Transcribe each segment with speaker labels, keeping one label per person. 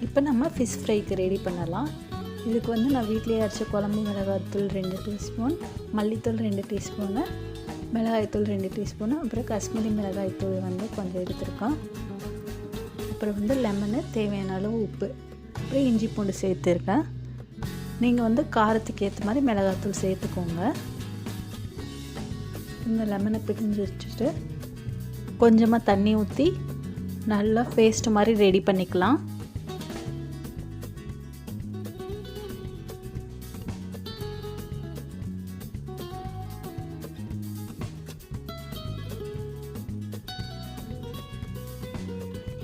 Speaker 1: இப்போ நம்ம fish ஃப்ரைக்கு ready பண்ணலாம். இதுக்கு வந்து நான் வீட்டிலேயே அரைச்ச குழம்பு மிளகாய்த்தூள் 2 டீஸ்பூன், மல்லித்தூள் 2 டீஸ்பூனு, மிளகாய்த்தூள் 2 டீஸ்பூனு, அப்புறம் காஷ்மீரி மிளகாய்த்தூள் வந்து கொஞ்சம் எடுத்துருக்கோம். அப்புறம் வந்து லெமனு, தேவையான அளவு உப்பு, அப்புறம் இஞ்சி பூண்டு சேர்த்துருக்கேன். நீங்கள் வந்து காரத்துக்கு ஏற்ற மாதிரி மிளகாய்த்தூள் சேர்த்துக்கோங்க. இந்த லெமனை பிழிஞ்சு வச்சுட்டு கொஞ்சமாக தண்ணி ஊற்றி நல்லா பேஸ்ட் மாதிரி ரெடி பண்ணிக்கலாம்.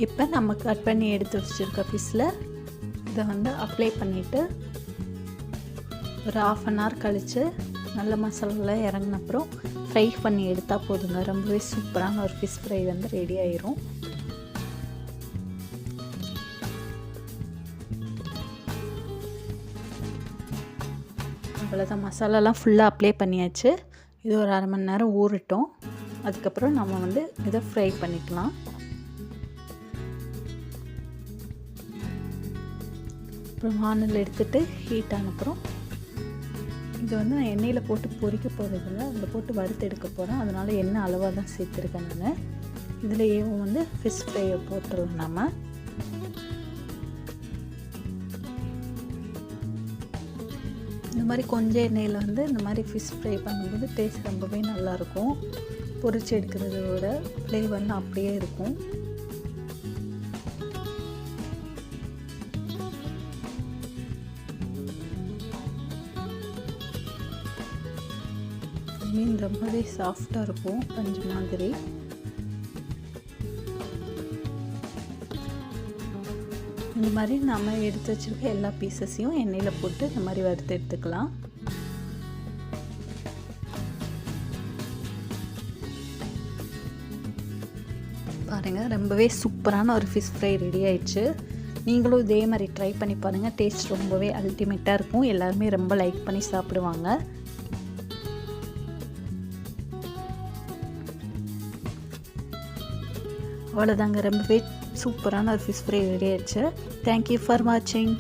Speaker 1: இப்போ நம்ம கட் பண்ணி எடுத்து வச்சுருக்க ஃபிஷ்ஷில் இதை வந்து அப்ளை பண்ணிவிட்டு ஒரு 1/2 அன் ஹவர் கழித்து நல்ல மசாலாலாம் இறங்கின அப்புறம் ஃப்ரை பண்ணி எடுத்தால் போதுங்க. ரொம்பவே சூப்பரான ஒரு ஃபிஷ் ஃப்ரை வந்து ரெடி ஆயிரும். அவ்வளோதான், மசாலாலாம் ஃபுல்லாக அப்ளை பண்ணியாச்சு. இது ஒரு 1/2 மணி நேரம் ஊறட்டும். அதுக்கப்புறம் நம்ம வந்து இதை ஃப்ரை பண்ணிக்கலாம். அப்புறம் வானல் எடுத்துகிட்டு ஹீட் ஆனப்புறம் இது வந்து நான் எண்ணெயில் போட்டு பொரிக்க போகிறதில்ல, அதில் போட்டு வறுத்து எடுக்க போகிறேன். அதனால் எண்ணெய் அளவாக தான் சேர்த்துருக்கேன் நான். இதுலேயே வந்து ஃபிஷ் ஃப்ரையை போட்டுருவோம். நம்ம இந்த மாதிரி கொஞ்சம் எண்ணெயில் வந்து இந்த மாதிரி ஃபிஷ் ஃப்ரை பண்ணும்போது டேஸ்ட் ரொம்பவே நல்லாயிருக்கும். பொரிச்சு எடுக்கிறதோட ஃப்ளேவர் அப்படியே இருக்கும். மீன் ரொம்பவே சாஃப்டாக இருக்கும், பஞ்சு மாதிரி. இந்த மாதிரி நம்ம எடுத்து வச்சுருக்க எல்லா பீசஸையும் எண்ணெயில் போட்டு இந்த மாதிரி வறுத்து எடுத்துக்கலாம். பாருங்கள், ரொம்பவே சூப்பரான ஒரு ஃபிஷ் ஃப்ரை ரெடி ஆயிடுச்சு. நீங்களும் இதே மாதிரி ட்ரை பண்ணி பாருங்கள். டேஸ்ட் ரொம்பவே அல்டிமேட்டாக இருக்கும். எல்லாருமே ரொம்ப லைக் பண்ணி சாப்பிடுவாங்க. அவ்வளோதாங்க, ரொம்பவே சூப்பரான ஒரு ஃபிஷ் ஃப்ரை ரெடி ஆயிடுச்சு. தேங்க்யூ ஃபார் வாட்சிங்.